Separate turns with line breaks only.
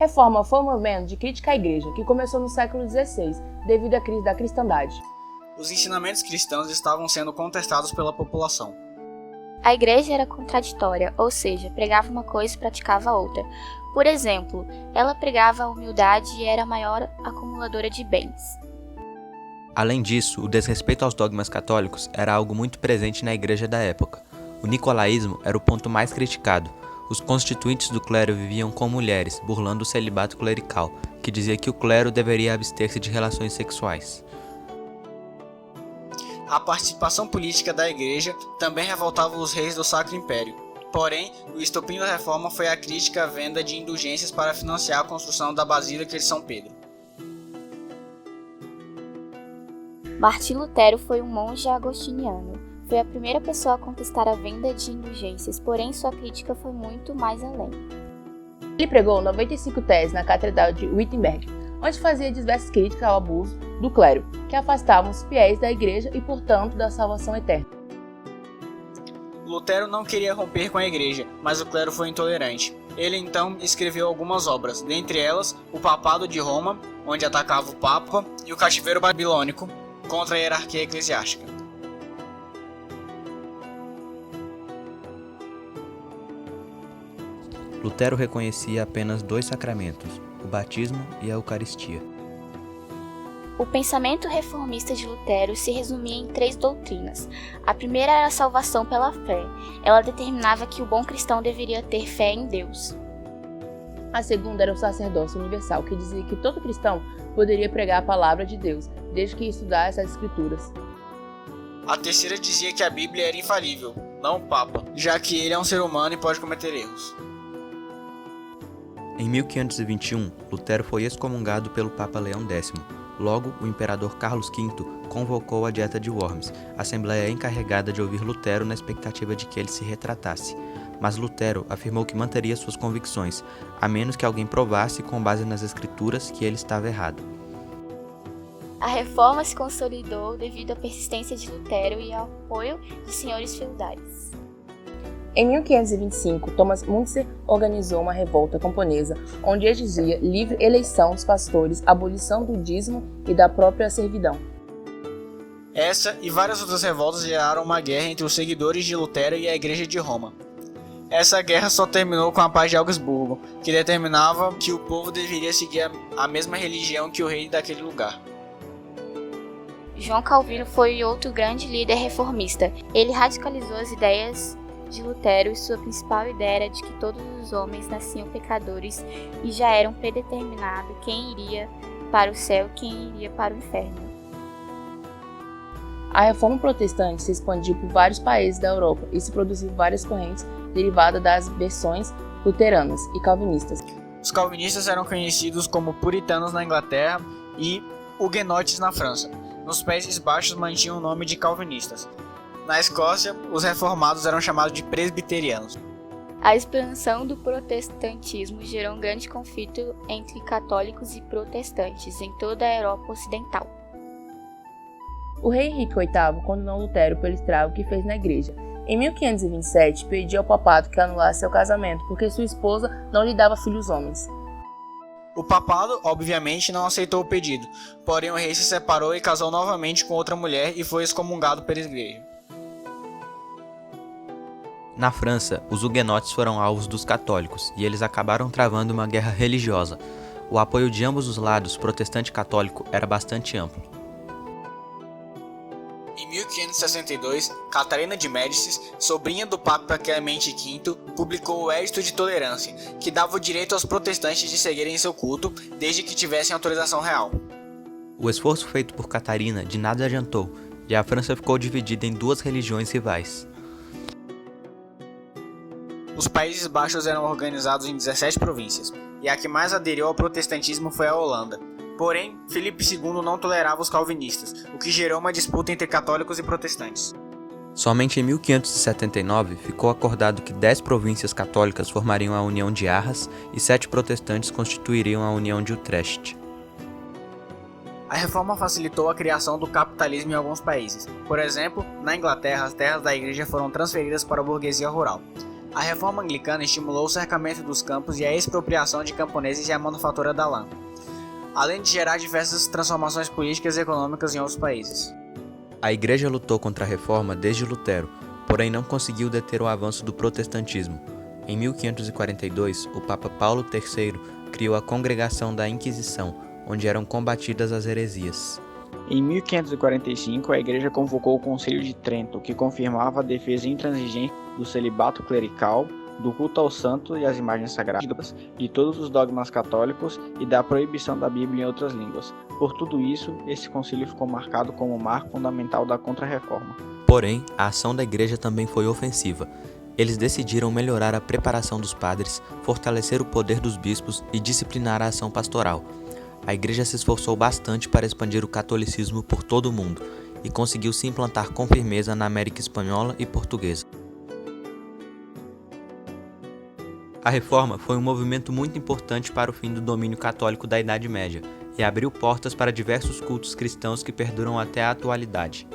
Reforma foi um movimento de crítica à Igreja que começou no século XVI, devido à crise da cristandade.
Os ensinamentos cristãos estavam sendo contestados pela população.
A Igreja era contraditória, ou seja, pregava uma coisa e praticava outra. Por exemplo, ela pregava a humildade e era a maior acumuladora de bens.
Além disso, o desrespeito aos dogmas católicos era algo muito presente na Igreja da época. O nicolaísmo era o ponto mais criticado. Os constituintes do clero viviam com mulheres, burlando o celibato clerical, que dizia que o clero deveria abster-se de relações sexuais.
A participação política da Igreja também revoltava os reis do Sacro Império. Porém, o estopim da reforma foi a crítica à venda de indulgências para financiar a construção da Basílica de São Pedro.
Martim Lutero foi um monge agostiniano. Foi a primeira pessoa a contestar a venda de indulgências, porém sua crítica foi muito mais além.
Ele pregou 95 teses na Catedral de Wittenberg, onde fazia diversas críticas ao abuso do clero, que afastavam os fiéis da Igreja e, portanto, da salvação eterna.
Lutero não queria romper com a Igreja, mas o clero foi intolerante. Ele então escreveu algumas obras, dentre elas o Papado de Roma, onde atacava o Papa, e o Cativeiro Babilônico, contra a hierarquia eclesiástica.
Lutero reconhecia apenas 2 sacramentos, o batismo e a Eucaristia.
O pensamento reformista de Lutero se resumia em 3 doutrinas. A primeira era a salvação pela fé. Ela determinava que o bom cristão deveria ter fé em Deus.
A segunda era o sacerdócio universal, que dizia que todo cristão poderia pregar a palavra de Deus, desde que estudasse as Escrituras.
A terceira dizia que a Bíblia era infalível, não o Papa, já que ele é um ser humano e pode cometer erros.
Em 1521, Lutero foi excomungado pelo Papa Leão X. Logo, o imperador Carlos V convocou a Dieta de Worms, assembleia encarregada de ouvir Lutero na expectativa de que ele se retratasse. Mas Lutero afirmou que manteria suas convicções, a menos que alguém provasse com base nas Escrituras que ele estava errado.
A reforma se consolidou devido à persistência de Lutero e ao apoio de senhores feudais.
Em 1525, Thomas Müntzer organizou uma revolta camponesa, onde exigia livre eleição dos pastores, abolição do dízimo e da própria servidão.
Essa e várias outras revoltas geraram uma guerra entre os seguidores de Lutero e a Igreja de Roma. Essa guerra só terminou com a Paz de Augsburgo, que determinava que o povo deveria seguir a mesma religião que o rei daquele lugar.
João Calvino foi outro grande líder reformista. Ele radicalizou as ideias de Lutero e sua principal ideia era de que todos os homens nasciam pecadores e já eram predeterminados quem iria para o céu e quem iria para o inferno.
A reforma protestante se expandiu por vários países da Europa e se produziu várias correntes derivadas das versões luteranas e calvinistas.
Os calvinistas eram conhecidos como puritanos na Inglaterra e huguenotes na França. Nos Países Baixos mantinham o nome de calvinistas. Na Escócia, os reformados eram chamados de presbiterianos.
A expansão do protestantismo gerou um grande conflito entre católicos e protestantes em toda a Europa Ocidental.
O rei Henrique VIII condenou Lutero pelo estrago que fez na igreja. Em 1527, pediu ao papado que anulasse seu casamento, porque sua esposa não lhe dava filhos homens.
O papado, obviamente, não aceitou o pedido, porém o rei se separou e casou novamente com outra mulher e foi excomungado pela igreja.
Na França, os huguenotes foram alvos dos católicos e eles acabaram travando uma guerra religiosa. O apoio de ambos os lados, protestante e católico, era bastante amplo.
Em 1562, Catarina de Médicis, sobrinha do Papa Clemente V, publicou o Edito de Tolerância, que dava o direito aos protestantes de seguirem seu culto, desde que tivessem autorização real.
O esforço feito por Catarina de nada adiantou, e a França ficou dividida em 2 religiões rivais.
Os Países Baixos eram organizados em 17 províncias, e a que mais aderiu ao protestantismo foi a Holanda. Porém, Filipe II não tolerava os calvinistas, o que gerou uma disputa entre católicos e protestantes.
Somente em 1579 ficou acordado que 10 províncias católicas formariam a União de Arras e 7 protestantes constituiriam a União de Utrecht.
A reforma facilitou a criação do capitalismo em alguns países. Por exemplo, na Inglaterra, as terras da igreja foram transferidas para a burguesia rural. A reforma anglicana estimulou o cercamento dos campos e a expropriação de camponeses e a manufatura da lã, além de gerar diversas transformações políticas e econômicas em outros países.
A Igreja lutou contra a reforma desde Lutero, porém não conseguiu deter o avanço do protestantismo. Em 1542, o Papa Paulo III criou a Congregação da Inquisição, onde eram combatidas as heresias.
Em 1545, a Igreja convocou o Concílio de Trento, que confirmava a defesa intransigente do celibato clerical, do culto ao santo e às imagens sagradas, de todos os dogmas católicos e da proibição da Bíblia em outras línguas. Por tudo isso, esse concílio ficou marcado como um marco fundamental da Contra-Reforma.
Porém, a ação da Igreja também foi ofensiva. Eles decidiram melhorar a preparação dos padres, fortalecer o poder dos bispos e disciplinar a ação pastoral. A Igreja se esforçou bastante para expandir o catolicismo por todo o mundo e conseguiu se implantar com firmeza na América Espanhola e Portuguesa. A Reforma foi um movimento muito importante para o fim do domínio católico da Idade Média e abriu portas para diversos cultos cristãos que perduram até a atualidade.